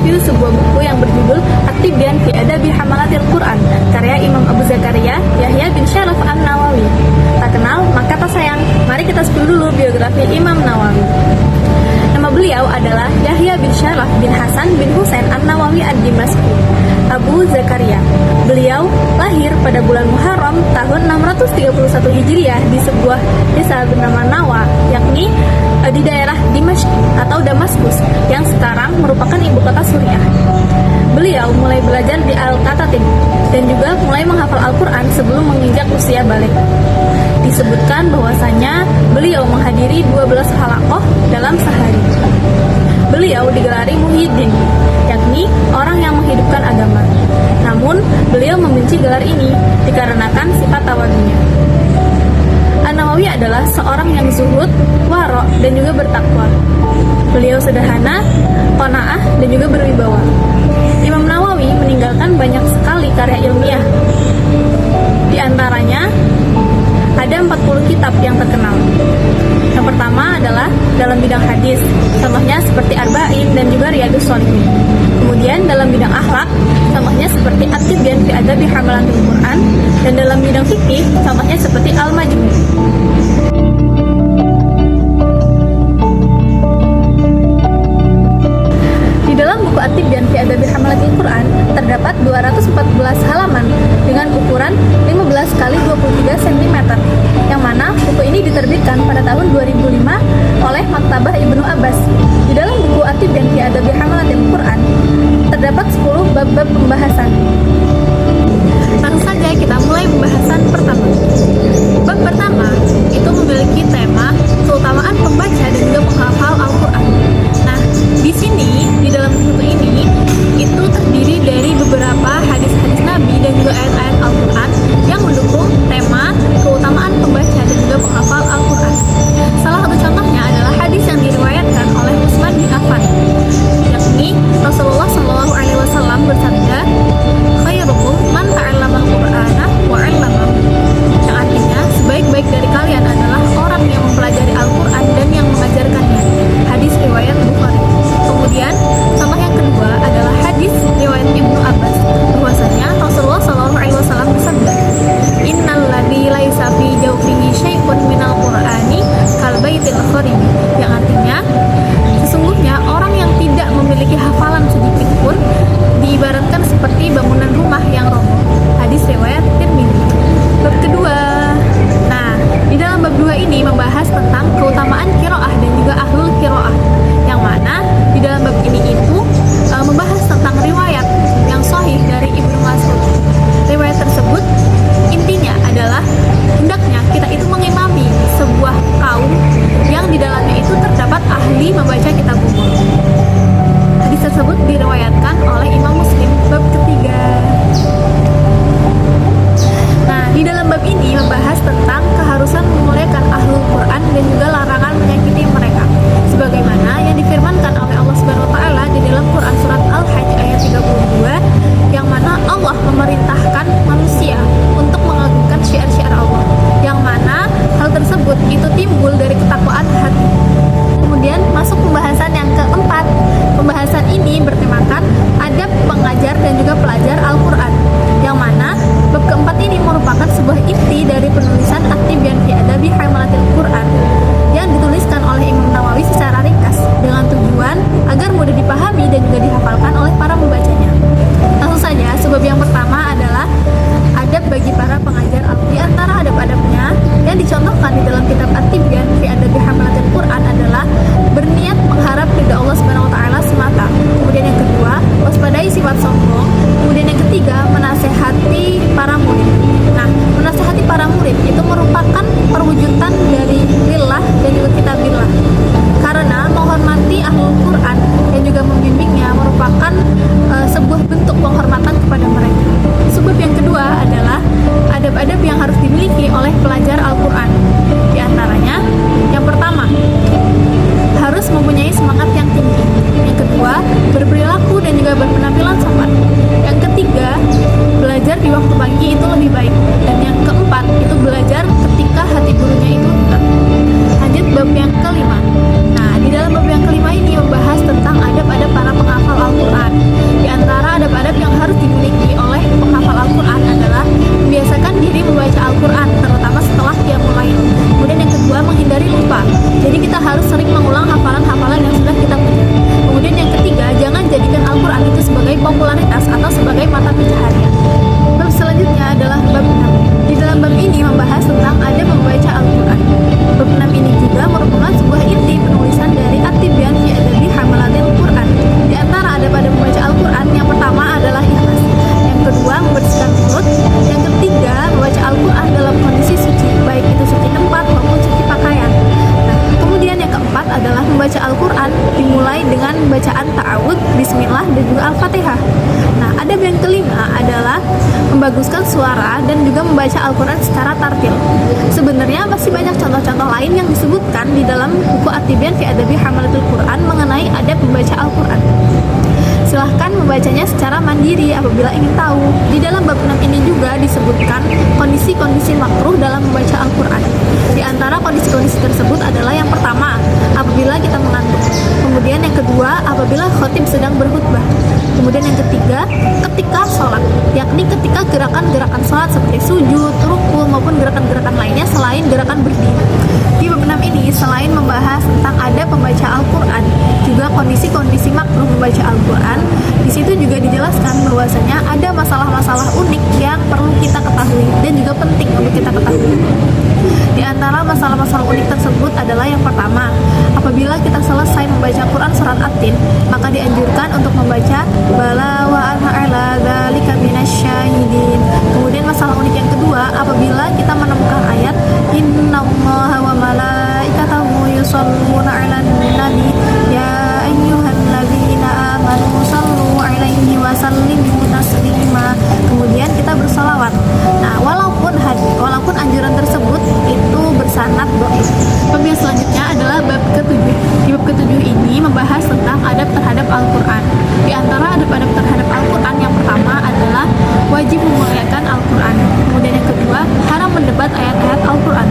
mereview sebuah buku yang berjudul At-Tibyan fi Adabi Hamalatil Quran, karya Imam Abu Zakaria Yahya bin Syaraf An-Nawawi. Tak kenal maka tak sayang, mari kita spill dulu biografi Imam Nawawi. Nama beliau adalah Yahya bin Syaraf bin Hasan bin Husain An-Nawawi Ad-Dimashqi Abu Zakaria. Beliau lahir pada bulan Muharram tahun 631 Hijriah di sebuah desa bernama Nawa, yakni di daerah Dimashq atau Damaskus yang sekarang merupakan ibu kota Suriah. Beliau mulai belajar di Al-Katatib dan juga mulai menghafal Al-Quran sebelum menginjak usia balik. Disebutkan bahwasanya beliau menghadiri 12 halaqah dalam sehari. Beliau digelari Muhyiddin, yakni orang yang menghidupkan agama. Namun, beliau membenci gelar ini dikarenakan sifat tawadunya. An-Nawawi adalah seorang yang zuhud, waro, dan juga bertakwa. Beliau sederhana, qanaah, dan juga berwibawa. Imam Nawawi meninggalkan banyak sekali karya ilmiah. Di antaranya, ada 40 kitab yang terkenal. Yang pertama adalah dalam bidang hadis, contohnya seperti Arba'in dan juga Riyadhus Shalihin. Kemudian dalam bidang akhlak, contohnya seperti At-Tibyan fi Adabi Hamalatil Quran, dan dalam bidang fikih, contohnya seperti Al-Majmu'. Di dalam buku At-Tibyan fi Adabi Hamalatil Quran terdapat 214 halaman dengan ukuran 15 x 23 cm, yang mana buku ini diterbitkan pada tahun 2005 oleh Maktabah Ibnu Abbas. Di dalam buku At-Tibyan fi Adabi Hamalatil Quran terdapat 10 bab-bab pembahasan. Langsung saja kita mulai pembahasan pertama. Bab pertama itu memiliki tema keutamaan pembaca dan juga penghafal Al-Quran. Nah, di sini di dalam buku ini itu terdiri dari beberapa hadis-hadis Nabi dan juga ayat-ayat Al-Quran yang mendukung tema keutamaan pembaca dan juga penghafal Al-Quran. Salah satu contohnya adalah hadis yang diriwayatkan oleh Utsman bin Affan, yakni Rasulullah SAW bersabda, "Khairukum man ta'allama al-Qur'ana wa 'allamahu." Yang artinya, sebaik-baik dari kalian adalah orang yang mempelajari Al-Quran dan yang mengajarkannya. Hadis riwayat Bukhari. Kemudian, contoh yang kedua adalah hadis riwayat Ibnu Abbas, bahwasanya Rasulullah SAW bersabda, "Innal ladzi laisa fi jawfihi syai'un minal Qur'ani kal baitil kharib." Yang artinya, sesungguhnya orang yang tidak memiliki hafalan sedikit pun diibaratkan seperti bangunan rumah yang roboh. Hadis riwayat Tirmidzi. Bab kedua. Nah, di dalam bab 2 ini membahas tentang keutamaan qiraah dan juga ahlul qiraah. Yang mana di dalam bab ini itu membahas tentang riwayat yang sahih dari Ibnu Mas'ud. Riwayat tersebut intinya adalah hendaknya kita itu mengimami sebuah kaum yang di dalamnya itu terdapat ahli membaca kitabullah. Hadis tersebut diriwayatkan oleh Imam Muslim. Bab ketiga. Nah, di dalam bab ini membahas tentang keharusan memuliakan ahlul Quran dan juga larangan menyakiti mereka, sebagaimana yang difirmankan oleh Allah Subhanahu wa taala di dalam Quran surat Al-Hajj ayat 32, yang mana Allah memerintahkan manusia untuk mengagungkan syiar-syiar Allah, yang mana hal tersebut itu timbul dari ketakwaan hati. Kemudian masuk pembahasan yang keempat. Pembahasan ini bertemakan adab pengajar dan juga pelajar Al-Quran, yang mana bab keempat ini merupakan sebuah inti dari penulisan At-Tibyan fi Adabi Hamalatil Quran yang dituliskan oleh Imam Nawawi secara ringkas dengan tujuan agar mudah dipahami dan juga dihafalkan oleh para pembacanya. Langsung saja, sebab yang pertama adalah adab bagi para pengajar Al-Quran. Di antara adab-adabnya yang dicontohkan di dalam kitab At-Tibyan fi Adabi Hamalatil Quran adalah berniat mengharap ridha Allah Subhanahu wa taala semata. Kemudian yang kedua, waspadai sifat sombong. Kemudian yang ketiga, menasehati para murid. Nah, menasehati para murid itu merupakan perwujudan dari lillah dan juga kitabillah. Karena menghormati ahlul Quran dan juga membimbingnya merupakan sebuah bentuk penghormatan kepada mereka. Sebab yang kedua adalah adab-adab yang harus dimiliki oleh pelajar Al-Quran. Di antaranya, yang pertama, harus mempunyai semangat yang tinggi. Yang kedua, berperilaku dan juga berpenampilan sopan. Yang ketiga, belajar di waktu pagi itu lebih baik. Dan yang keempat, itu belajar ketika hati gurunya itu tetap. Lanjut bab yang kelima. Nah, di dalam bab yang kelima ini membahas tentang adab-adab para penghafal Al-Quran. disebut Bismillah dan juga Al-Fatihah. Nah, adab yang kelima adalah membaguskan suara dan juga membaca Al-Quran secara tartil. Sebenarnya masih banyak contoh-contoh lain yang disebutkan di dalam buku At-Tibyan fi Adabi Hamalatul Quran mengenai adab membaca Al-Quran. Silahkan membacanya secara mandiri apabila ingin tahu. Di dalam bab 6 ini juga disebutkan kondisi-kondisi makruh dalam membaca Al-Quran. Di antara kondisi-kondisi tersebut adalah yang pertama, apabila kita mengantuk. Kemudian yang kedua, apabila khotib sedang berkhutbah. Kemudian yang ketiga, ketika sholat, yakni ketika gerakan-gerakan sholat seperti sujud, rukuk, maupun gerakan-gerakan lainnya selain gerakan berdiri. Di bab 6 ini, selain membahas tentang adab membaca Al-Quran, juga kondisi-kondisi makruh membaca Al-Quran, di situ juga dijelaskan bahwasanya ada masalah-masalah unik yang perlu kita ketahui dan juga penting untuk kita ketahui. Di antara masalah-masalah unik tersebut adalah yang pertama, apabila kita selesai membaca Quran surat At-Tin, maka dianjurkan untuk membaca bala wa ana ala dzalika minasyahidin. Kemudian masalah unik yang kedua, apabila kita menemukan ayat innallaha wa malaikatahu yusholluna 'alan nabi ya ayyuhalladzina amanu shallu 'alaihi wa sallimu taslima. Kemudian kita bersalawat. Nah, walaupun anjuran tersebut itu bersanad dhaif. Bab yang selanjutnya adalah bab ke-7. Di bab ke-7 ini membahas tentang adab terhadap Al-Quran. Di antara adab-adab terhadap Al-Quran yang pertama adalah wajib memuliakan Al-Quran. Kemudian yang kedua, haram mendebat ayat-ayat Al-Quran.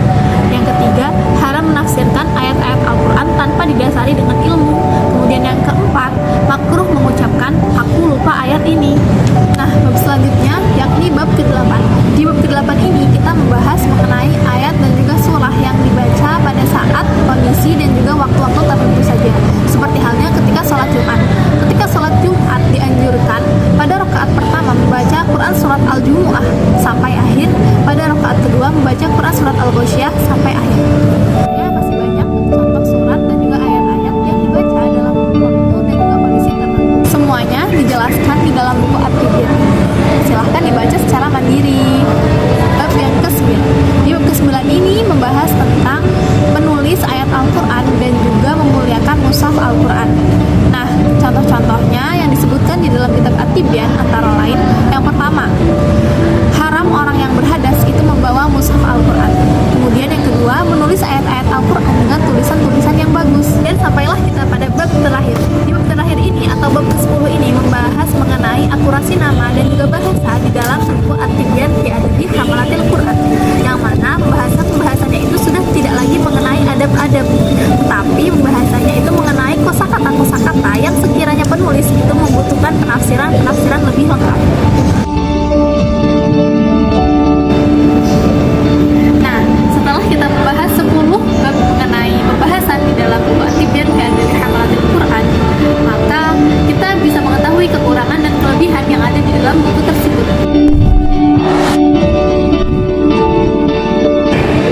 Yang ketiga, haram menafsirkan ayat-ayat Al-Quran tanpa didasari dengan ilmu. Kemudian yang keempat, makruh mengucapkan aku lupa ayat ini. Nah, bab selanjutnya yakni bab ke-8. Di bab ke-8 ini kita membahas mengenai ayat dan juga surah yang dibaca pada saat kondisi dan juga waktu-waktu tertentu saja. Seperti halnya ketika sholat Jumat. Ketika sholat Jumat dianjurkan pada rakaat pertama membaca Quran surat Al-Jumu'ah sampai akhir, pada rakaat kedua membaca Quran surat Al-Ghasyiyah sampai akhir. Ya, masih banyak contoh surat dan juga ayat-ayat yang dibaca dalam waktu dan juga kondisi tertentu. Semuanya dijelaskan di dalam buku At-Tibyan. Silahkan dibaca secara mandiri. Bab yang ke-9. Di bab ke-9 ini membahas tentang menulis ayat Al-Quran dan juga memuliakan mushaf Al-Quran. Nah, contoh-contohnya yang disebutkan di dalam kitab At-Tibyan antara lain, yang pertama, haram orang yang berhadas itu membawa mushaf Al-Quran. Kemudian yang kedua, menulis ayat-ayat Al-Quran dengan tulisan-tulisan yang bagus. Dan sampailah kita pada bab terakhir. Di bab terakhir ini atau bab ke-10 ini membahas mengenai akurasi nama dan juga bahasa di dalam buku At-Tibyan fi Adabi Hamalatil Quran, yang mana pembahasannya itu sudah tidak lagi mengenai adab-adab, tetapi pembahasannya itu mengenai kosakata yang sekiranya penulis itu membutuhkan penafsiran lebih lengkap. Nah, setelah kita membahas 10 bab mengenai pembahasan di dalam buku At-Tibyan fi Adabi Hamalatil Quran, maka kita bisa mengetahui kekurangan dan kelebihan yang ada di dalam buku tersebut.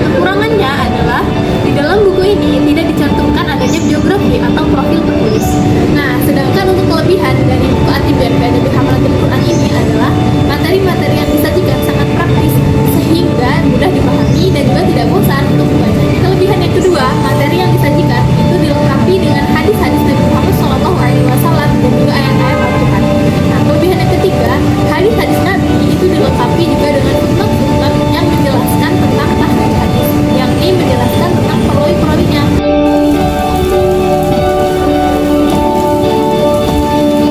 Kekurangannya adalah di dalam buku ini tidak dicantumkan adanya biografi atau profil penulis. Nah, sedangkan untuk kelebihan dari buku At-Tibyan fi Adabi Hamalatil Quran ini adalah materi-materi yang disajikan sangat praktis sehingga mudah dipahami dan juga tidak bosan untuk membaca. Kelebihan yang kedua, materi yang disajikan itu dilengkapi dengan hadis-hadis Nabi Muhammad SAW dan juga ayat-ayat Al-Quran. Nah, kelebihan yang ketiga, hadis-hadis Nabi itu dilengkapi juga dengan footnote yang menjelaskan tentang tahrij hadis, yakni menjelaskan tentang perawi-perawinya.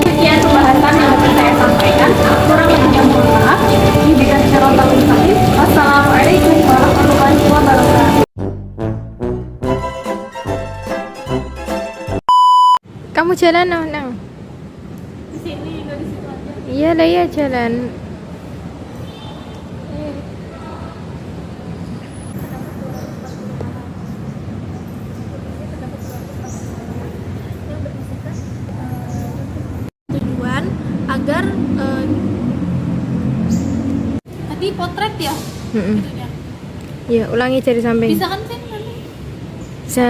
Sekian pembahasan yang dapat saya sampaikan. Kurang lebihnya mohon maaf. Diberikan secara otomatis. Wassalamualaikum warahmatullahi wabarakatuh. Kamu jalan, Nang? Di sini, nggak di situ aja. Iya lah, ya jalan. Tujuan agar tadi potret ya. Iya, ulangi dari samping. Bisa kan, Sen? Bisa.